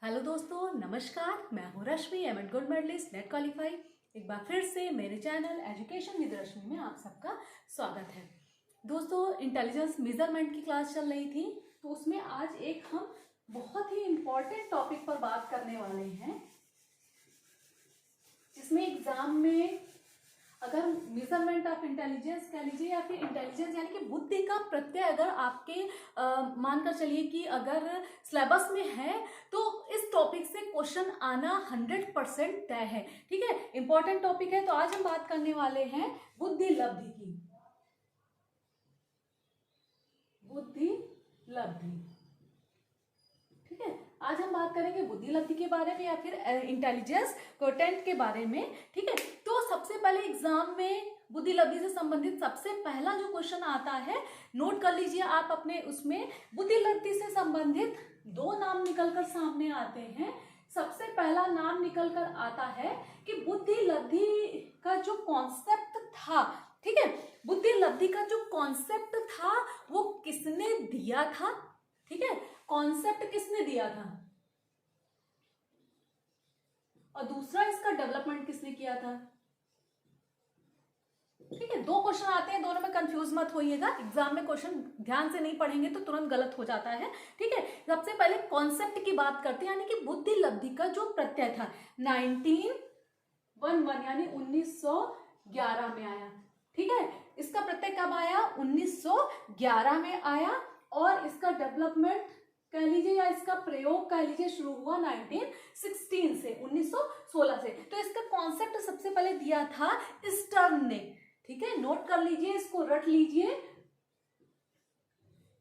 Hello दोस्तों, नमस्कार। मैं हूँ Rashmi, M Ed gold medallist, NET qualify. एक बार फिर से मेरे चैनल एजुकेशन विद रश्मि में आप सबका स्वागत है। दोस्तों, इंटेलिजेंस मेजरमेंट की क्लास चल रही थी, तो उसमें आज एक हम बहुत ही इम्पोर्टेंट टॉपिक पर बात करने वाले हैं, जिसमें एग्जाम में अगर मेजरमेंट ऑफ इंटेलिजेंस कह लीजिए या फिर इंटेलिजेंस यानी कि बुद्धि का प्रत्यय अगर आपके मानकर चलिए कि अगर सिलेबस में है तो इस टॉपिक से क्वेश्चन आना 100% तय है। ठीक है, इंपॉर्टेंट टॉपिक है। तो आज हम बात करने वाले हैं बुद्धि लब्धि की। बुद्धि लब्धि, ठीक है। आज हम बात करेंगे बुद्धि लब्धि के बारे में या फिर इंटेलिजेंस क्वोटिएंट के बारे में। ठीक है, तो सबसे पहले एग्जाम में बुद्धि लब्धि से संबंधित सबसे पहला जो क्वेश्चन आता है, नोट कर लीजिए आप अपने उसमें। बुद्धि लब्धि से संबंधित दो नाम निकलकर सामने आते हैं। सबसे पहला नाम निकलकर आता है कि बुद्धि लब्धि का जो कॉन्सेप्ट था, ठीक है, बुद्धि लब्धि का जो कॉन्सेप्ट था वो किसने दिया था। ठीक है, कॉन्सेप्ट किसने दिया था और दूसरा इसका डेवलपमेंट किसने किया था। ठीक है, दो क्वेश्चन आते हैं, दोनों में कंफ्यूज मत होइएगा। एग्जाम में क्वेश्चन ध्यान से नहीं पढ़ेंगे तो तुरंत गलत हो जाता है। ठीक है, सबसे पहले कॉन्सेप्ट की बात करते हैं, यानी कि बुद्धि लब्धि का जो प्रत्यय था 1911 यानी 1911 में आया। ठीक है, इसका प्रत्यय कब आया? 1911 में आया। और इसका डेवलपमेंट कह लीजिए या इसका प्रयोग कह लीजिए शुरू हुआ 1916 से, 1916 से। तो इसका कॉन्सेप्ट सबसे पहले दिया था स्टर्न ने। ठीक है, नोट कर लीजिए, इसको रट लीजिए।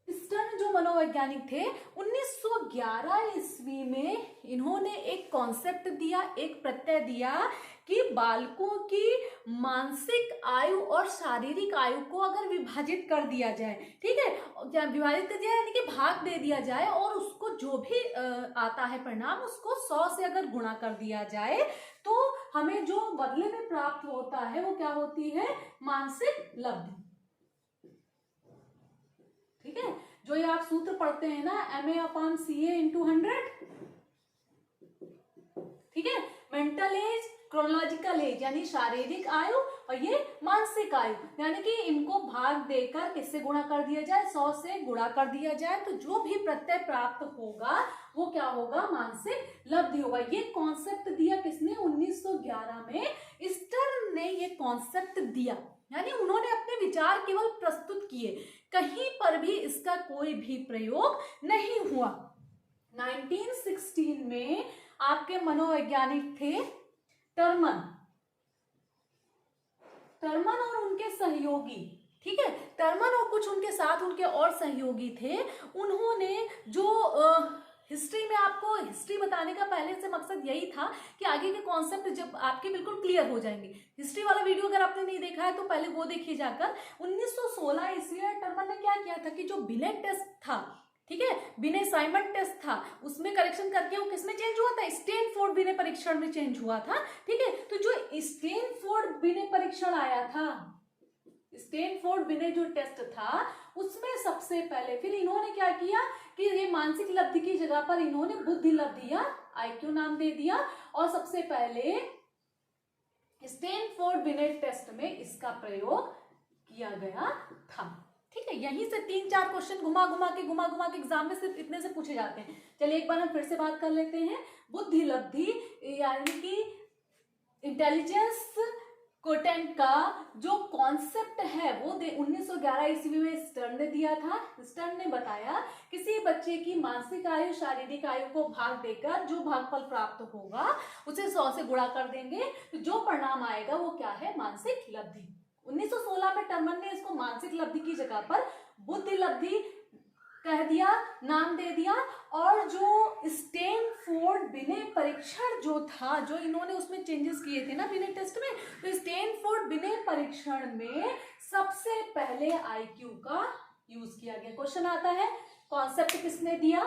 स्टर्न जो मनोवैज्ञानिक थे, 1911 ईस्वी में इन्होंने एक कॉन्सेप्ट दिया, एक प्रत्यय दिया कि बालकों की मानसिक आयु और शारीरिक आयु को अगर विभाजित कर दिया जाए, ठीक है, विभाजित कर दिया यानी कि भाग दे दिया जाए और उसको जो भी आता है परिणाम उसको 100 से अगर गुणा कर दिया जाए तो हमें जो बदले में प्राप्त होता है वो क्या होती है? मानसिक लब्धि। ठीक है, जो ये आप सूत्र पढ़ते हैं ना, MA/CA/100। ठीक है, मेंटल एज, क्रोनोलॉजिकल एज यानी शारीरिक आयु और ये मानसिक आयु, यानी कि इनको भाग देकर किससे गुणा कर दिया जाए? 100 से गुणा कर दिया जाए तो जो भी प्रत्यय प्राप्त होगा वो क्या होगा? मानसिक लब्धि होगा। ये कॉन्सेप्ट दिया किसने? 1911 में स्टर्न ने ये कॉन्सेप्ट दिया, यानी उन्होंने अपने विचार केवल प्रस्तुत किए, कहीं पर भी इसका कोई भी प्रयोग नहीं हुआ। 1916 में आपके मनोवैज्ञानिक थे टर्मन और उनके सहयोगी। ठीक है, टर्मन और कुछ उनके साथ उनके और सहयोगी थे। उन्होंने जो हिस्ट्री में आपको हिस्ट्री बताने का पहले से मकसद यही था कि आगे के कॉन्सेप्ट जब आपके बिल्कुल क्लियर हो जाएंगे। हिस्ट्री वाला वीडियो अगर आपने नहीं देखा है तो पहले वो देखिए जाकर। 1916 ईस्वी में टर्मन ने क्या किया था कि जो बिनेट टेस्ट था, ठीक है, बिने साइमन टेस्ट था, उसमें करेक्शन करके वो किसमें चेंज हुआ था? स्टैनफोर्ड बिने परीक्षण में चेंज हुआ था। ठीक है, तो जो स्टैनफोर्ड बिने परीक्षण आया था, स्टैनफोर्ड बिने जो टेस्ट था उसमें सबसे पहले फिर इन्होंने क्या किया कि ये मानसिक लब्धि की जगह पर इन्होंने बुद्धि लब्धि या IQ नाम दे दिया और सबसे पहले स्टैनफोर्ड बिने टेस्ट में इसका प्रयोग किया गया था। ठीक है, यहीं से 3-4 क्वेश्चन घुमा घुमा के एग्जाम में सिर्फ इतने से पूछे जाते हैं। चलिए एक बार हम फिर से बात कर लेते हैं। बुद्धि लब्धि यानी कि इंटेलिजेंस क्वोटिएंट का जो कॉन्सेप्ट है वो 1911 ईस्वी में स्टर्न ने दिया था। स्टर्न ने बताया किसी बच्चे की मानसिक आयु शारीरिक आयु को भाग देकर जो भागफल प्राप्त होगा उसे 100 से गुणा कर देंगे तो जो परिणाम आएगा वो क्या है? मानसिक लब्धि। 1916 में टर्मन ने इसको मानसिक लब्धि की जगह पर बुद्धि लब्धि कह दिया, नाम दे दिया। और जो स्टैनफोर्ड बिने परीक्षण जो था, जो इन्होंने उसमें चेंजेस किए थे ना बिने टेस्ट में, तो स्टैनफोर्ड बिने परीक्षण में सबसे पहले IQ का यूज किया गया। क्वेश्चन आता है कॉन्सेप्ट किसने दिया?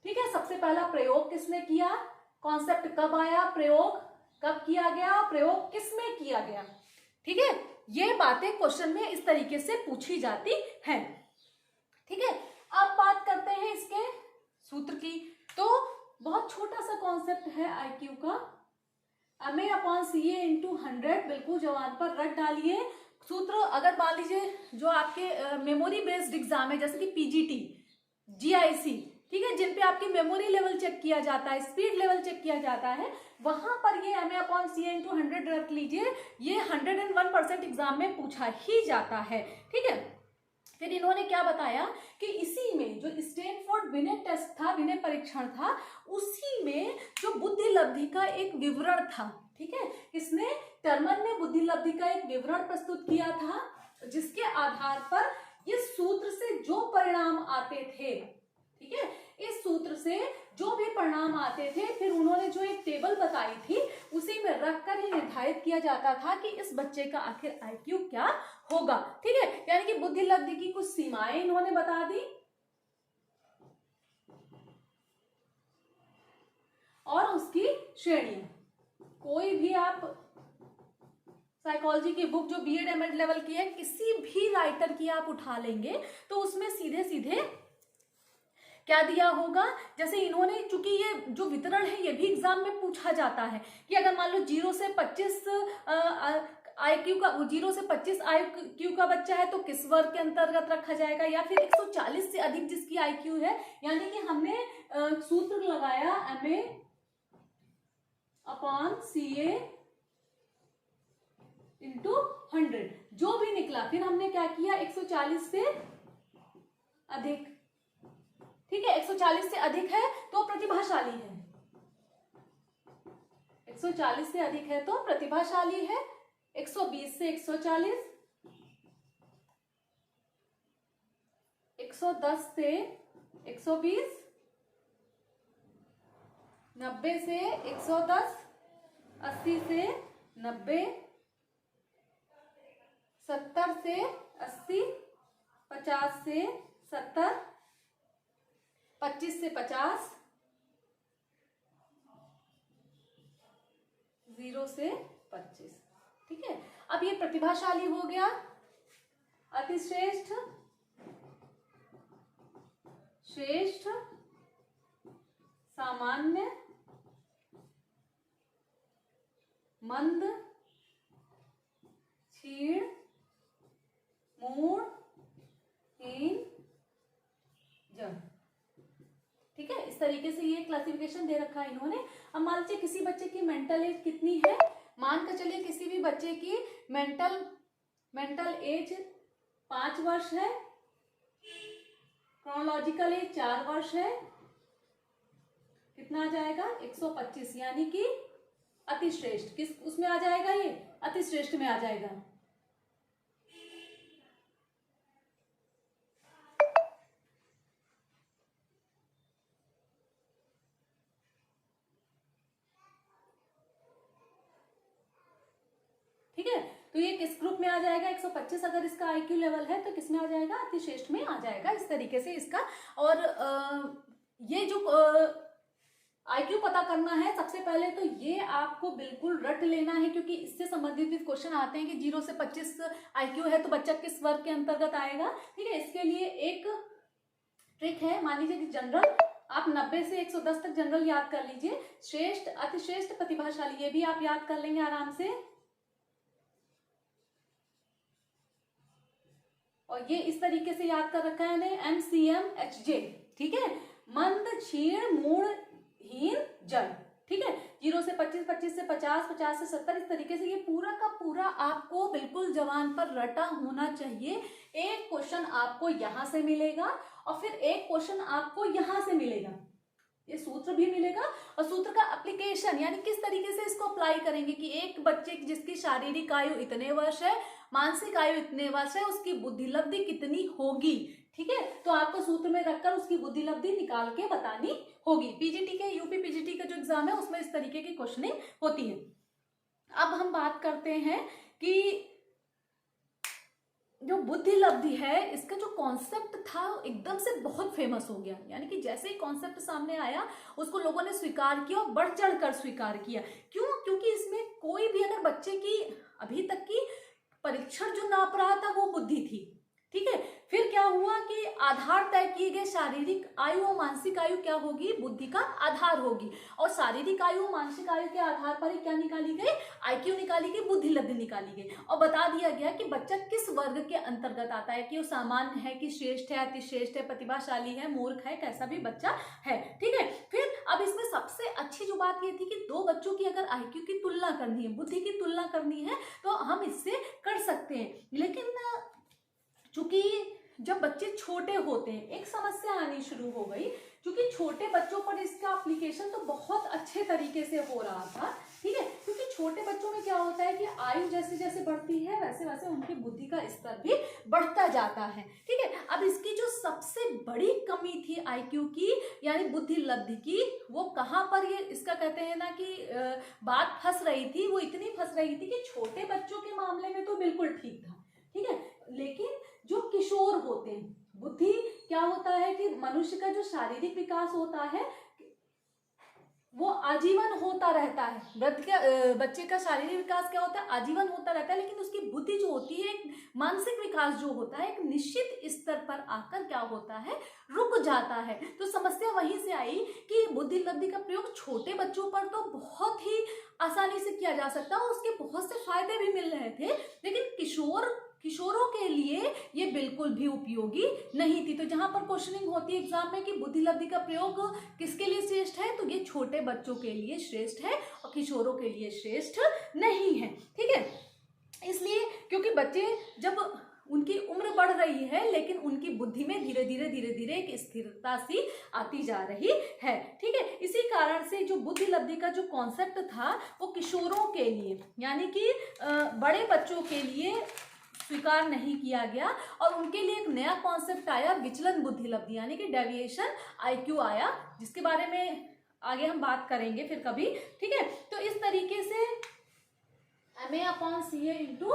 ठीक है, सबसे पहला प्रयोग किसने किया? कॉन्सेप्ट कब आया? प्रयोग कब किया गया? प्रयोग किसमें किया गया? ठीक है, ये बातें क्वेश्चन में इस तरीके से पूछी जाती हैं। ठीक है, अब बात करते हैं इसके सूत्र की। तो बहुत कॉन्सेप्ट है IQ का, MA/CA × 100, बिल्कुल जवान पर रट डालिए। सूत्र अगर मान लीजिए जो आपके मेमोरी बेस्ड एग्जाम है जैसे कि PGT, GIC, ठीक है, जिन पे आपकी मेमोरी लेवल चेक किया जाता है, स्पीड लेवल चेक किया जाता है, वहां पर ये MA/CA × 100 रख लीजिए, ये 101% एग्जाम में पूछा ही जाता है। ठीक है, फिर इन्होंने क्या बताया कि इसी में जो स्टैनफोर्ड विनय टेस्ट था, विनय परीक्षण था, उसी में जो बुद्धि लब्धि का एक विवरण था, ठीक है, इसने टर्मन ने बुद्धि लब्धि का एक विवरण प्रस्तुत किया था, जिसके आधार पर इस सूत्र से जो परिणाम आते थे, ठीक है, इस सूत्र से जो भी परिणाम आते थे, फिर उन्होंने जो एक टेबल बताई थी उसी में रखकर ही निर्धारित किया जाता था कि इस बच्चे का आखिर IQ क्या होगा। ठीक है, यानी कि बुद्धि लब्धि की कुछ सीमाएं इन्होंने बता दी और उसकी श्रेणियां। कोई भी आप साइकोलॉजी की बुक जो BEd MAd लेवल की है, किसी भी राइटर की आप उठा लेंगे तो उसमें सीधे सीधे क्या दिया होगा, जैसे इन्होंने, चूंकि ये जो वितरण है ये भी एग्जाम में पूछा जाता है कि अगर मान लो 0 से 25 IQ का, 0 से 25 IQ का बच्चा है तो किस वर्ग के अंतर्गत रखा जाएगा, या फिर 140 से अधिक जिसकी IQ है, यानी कि हमने सूत्र लगाया MA/CA × 100, जो भी निकला फिर हमने क्या किया, 140 से अधिक, ठीक है, 140 से अधिक है तो प्रतिभाशाली है, 140 से अधिक है तो प्रतिभाशाली है, 120 से 140, 110 से 120, 90 से 110, 80 से 90, 70 से 80, 50 से 70, 25 से 50, 0 से 25। ठीक है, अब ये प्रतिभाशाली हो गया, अतिश्रेष्ठ, श्रेष्ठ, सामान्य, मंद, क्षीण, मूढ़, हीन, जड़। ठीक है, इस तरीके से ये क्लासिफिकेशन दे रखा है इन्होंने। अब मान लीजिए किसी बच्चे की मेंटल एज कितनी है, मान कर चलिए किसी भी बच्चे की मेंटल एज 5 वर्ष है, क्रोनोलॉजिकल एज 4 वर्ष है, कितना आ जाएगा 125, यानी कि अतिश्रेष्ठ, किस उसमें आ जाएगा, ये अतिश्रेष्ठ में आ जाएगा। ठीक है, तो ये किस ग्रुप में आ जाएगा, 125 अगर इसका IQ लेवल है तो किस में आ जाएगा, अतिश्रेष्ठ में आ जाएगा। इस तरीके से इसका, और ये जो IQ पता करना है, सबसे पहले तो ये आपको बिल्कुल रट लेना है, क्योंकि इससे संबंधित भी क्वेश्चन आते हैं कि 0 से 25 IQ है तो बच्चा किस वर्ग के अंतर्गत आएगा। ठीक है, इसके लिए एक ट्रिक है, मान लीजिए कि जनरल आप 90 से 110 तक जनरल याद कर लीजिए, श्रेष्ठ, अतिश्रेष्ठ, प्रतिभाशाली, ये भी आप याद कर लेंगे आराम से, और ये इस तरीके से याद कर रखा है MCMHJ। ठीक है, मंद, क्षीण, मूढ़, हीन, जड़। ठीक है, 0 से 25, 25 से 50, 50 से 70, इस तरीके से ये पूरा का पूरा आपको बिल्कुल जबान पर रटा होना चाहिए। एक क्वेश्चन आपको यहां से मिलेगा और फिर एक क्वेश्चन आपको यहां से मिलेगा, ये सूत्र भी मिलेगा, और सूत्र का एप्लीकेशन यानी किस तरीके से इसको अप्लाई करेंगे कि एक बच्चे जिसकी शारीरिक आयु इतने वर्ष है, मानसिक आयु इतने वर्ष है, उसकी बुद्धि लब्धि कितनी होगी। ठीक है, तो आपको सूत्र में रखकर उसकी बुद्धि लब्धि निकाल के बतानी होगी। पीजीटी के, यूपी पीजीटी का जो एग्जाम है उसमें इस तरीके की क्वेश्चनिंग होती है। अब हम बात करते हैं कि जो बुद्धि लब्धि है, इसका जो कॉन्सेप्ट था एकदम से बहुत फेमस हो गया, यानी कि जैसे ही कॉन्सेप्ट सामने आया उसको लोगों ने स्वीकार किया और बढ़ चढ़ कर स्वीकार किया। क्यों? क्योंकि इसमें कोई भी अगर बच्चे की अभी तक की परीक्षण जो नाप रहा था वो बुद्धि थी। ठीक है, फिर क्या हुआ कि आधार तय किए गए, शारीरिक आयु और मानसिक आयु क्या होगी, बुद्धि का आधार होगी। और शारीरिक आयु मानसिक आयु के आधार पर ही क्या निकाली गई, IQ निकाली गई, बुद्धि लब्धि निकाली गई। और बता दिया गया कि बच्चा किस वर्ग के अंतर्गत आता है, कि वो सामान्य है, कि श्रेष्ठ है, अतिश्रेष्ठ है, प्रतिभाशाली है, मूर्ख है, कैसा भी बच्चा है। ठीक है, फिर अब इसमें सबसे अच्छी जो बात ये थी कि दो बच्चों की अगर IQ की तुलना करनी है, बुद्धि की तुलना करनी है, तो हम इससे कर सकते हैं। लेकिन चूंकि जब बच्चे छोटे होते हैं एक समस्या आनी शुरू हो गई, क्योंकि छोटे बच्चों पर इसका एप्लीकेशन तो बहुत अच्छे तरीके से हो रहा था। ठीक है, क्योंकि छोटे बच्चों में क्या होता है कि आयु जैसे जैसे बढ़ती है वैसे वैसे उनकी बुद्धि का स्तर भी बढ़ता जाता है। ठीक है, अब इसकी जो सबसे बड़ी कमी थी IQ की यानी बुद्धि लब्धि की, वो कहाँ पर ये इसका कहते हैं ना कि बात फंस रही थी, वो इतनी फंस रही थी कि छोटे बच्चों के मामले में तो बिल्कुल ठीक था। ठीक है, लेकिन जो किशोर होते हैं, बुद्धि क्या होता है कि मनुष्य का जो शारीरिक विकास होता है वो आजीवन होता रहता है। बच्चे का शारीरिक विकास क्या होता है, आजीवन होता रहता है, लेकिन उसकी बुद्धि जो होती है, एक मानसिक विकास जो होता है, एक निश्चित स्तर पर आकर क्या होता है, रुक जाता है। तो समस्या वहीं से आई कि बुद्धि लब्धि का प्रयोग छोटे बच्चों पर तो बहुत ही आसानी से किया जा सकता है और उसके बहुत से फायदे भी मिल रहे थे, लेकिन किशोरों के लिए ये बिल्कुल भी उपयोगी नहीं थी। तो जहां पर क्वेश्चनिंग होती है एग्जाम में कि बुद्धि लब्धि का प्रयोग किसके लिए श्रेष्ठ है, तो ये छोटे बच्चों के लिए श्रेष्ठ है और किशोरों के लिए श्रेष्ठ नहीं है। ठीक है, इसलिए क्योंकि बच्चे जब उनकी उम्र बढ़ रही है लेकिन उनकी बुद्धि में धीरे धीरे एक स्थिरता सी आती जा रही है। ठीक है, इसी कारण से जो बुद्धि लब्धि का जो कॉन्सेप्ट था वो किशोरों के लिए यानी कि बड़े बच्चों के लिए स्वीकार नहीं किया गया और उनके लिए एक नया कॉन्सेप्ट आया, विचलन बुद्धि लब्धि यानी कि डेविएशन IQ आया, जिसके बारे में आगे हम बात करेंगे फिर कभी। ठीक है, तो इस तरीके से MA/CA इंटू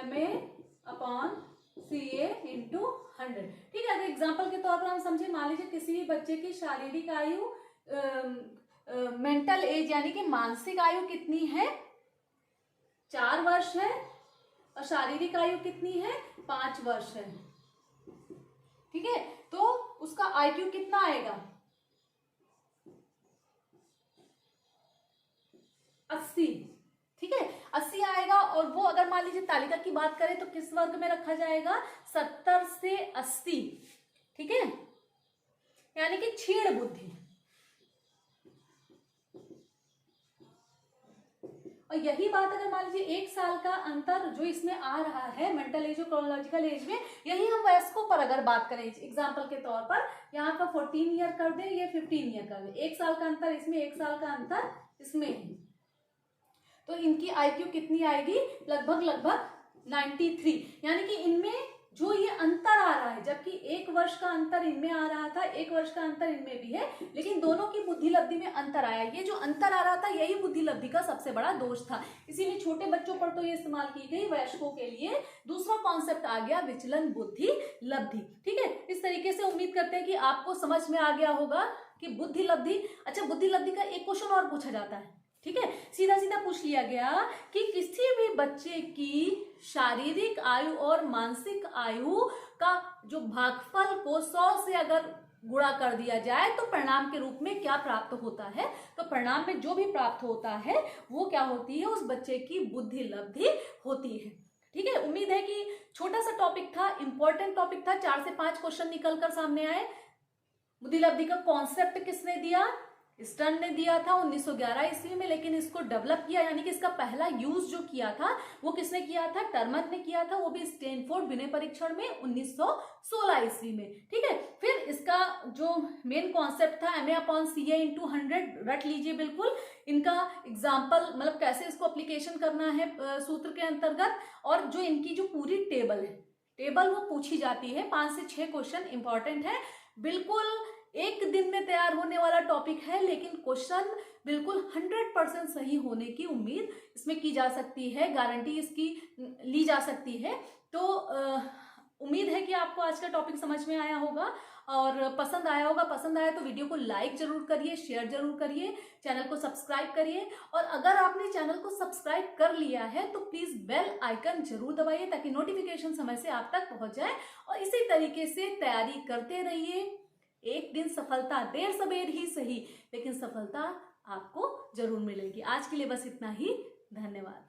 MA/CA इंटू 100। ठीक है, अगर एग्जाम्पल के तौर पर हम समझे, मान लीजिए किसी भी बच्चे की शारीरिक आयु मेंटल एज यानी कि मानसिक आयु कितनी है, 4 वर्ष है और शारीरिक आयु कितनी है, 5 वर्ष है। ठीक है, तो उसका IQ कितना आएगा, 80। ठीक है, 80 आएगा। और वो अगर मान लीजिए तालिका की बात करें तो किस वर्ग में रखा जाएगा, 70 से 80। ठीक है, यानी कि क्षीण बुद्धि। और यही बात अगर मान लीजिए 1 साल का अंतर जो इसमें आ रहा है मेंटल एज और क्रोनोलॉजिकल एज में, यही हम वयस्कों पर अगर बात करें एग्जाम्पल के तौर पर, यहाँ पर 14 ईयर कर दे, ये 15 ईयर कर दे, 1 साल का अंतर इसमें, 1 साल का अंतर इसमें है, तो इनकी IQ कितनी आएगी, लगभग 93। यानी कि इनमें जो ये अंतर आ रहा है, जबकि 1 वर्ष का अंतर इनमें आ रहा था, 1 वर्ष का अंतर इनमें भी है, लेकिन दोनों की बुद्धि लब्धि में अंतर आया। ये जो अंतर आ रहा था यही बुद्धि लब्धि का सबसे बड़ा दोष था, इसीलिए छोटे बच्चों पर तो ये इस्तेमाल की गई, वयस्कों के लिए दूसरा कॉन्सेप्ट आ गया, विचलन बुद्धि लब्धि। ठीक है, इस तरीके से उम्मीद करते हैं कि आपको समझ में आ गया होगा कि बुद्धि लब्धि। अच्छा, बुद्धि लब्धि का एक क्वेश्चन और पूछा जाता है। ठीक है, सीधा सीधा पूछ लिया गया कि किसी भी बच्चे की शारीरिक आयु और मानसिक आयु का जो भागफल को 100 से अगर गुणा कर दिया जाए तो परिणाम के रूप में क्या प्राप्त होता है, तो परिणाम में जो भी प्राप्त होता है वो क्या होती है, उस बच्चे की बुद्धि लब्धि होती है। ठीक है, उम्मीद है कि छोटा सा टॉपिक था, इंपॉर्टेंट टॉपिक था, 4 से 5 क्वेश्चन निकल कर सामने आए। बुद्धि लब्धि का कॉन्सेप्ट किसने दिया, स्टर्न ने दिया था 1911 ईस्वी में, लेकिन इसको डेवलप किया यानी कि इसका पहला यूज जो किया था वो किसने किया था, टर्मर ने किया था, वो भी स्टैनफोर्ड विनय परीक्षण में 1916 ईस्वी में। ठीक है, फिर इसका जो मेन कॉन्सेप्ट था MA/CA इंटू 100 रट लीजिए बिल्कुल, इनका एग्जाम्पल मतलब कैसे इसको अप्लीकेशन करना है सूत्र के अंतर्गत, और जो इनकी जो पूरी टेबल वो पूछी जाती है, 5 से 6 क्वेश्चन इंपॉर्टेंट है, बिल्कुल 1 दिन में तैयार होने वाला टॉपिक है, लेकिन क्वेश्चन बिल्कुल 100% सही होने की उम्मीद इसमें की जा सकती है, गारंटी इसकी ली जा सकती है। तो उम्मीद है कि आपको आज का टॉपिक समझ में आया होगा और पसंद आया होगा। पसंद आया तो वीडियो को लाइक जरूर करिए, शेयर जरूर करिए, चैनल को सब्सक्राइब करिए। और अगर आपने चैनल को सब्सक्राइब कर लिया है तो प्लीज बेल आइकन जरूर दबाइए ताकि नोटिफिकेशन समय से आप तक पहुंच जाए। और इसी तरीके से तैयारी करते रहिए। एक दिन सफलता देर सबेर ही सही, लेकिन सफलता आपको जरूर मिलेगी। आज के लिए बस इतना ही। धन्यवाद।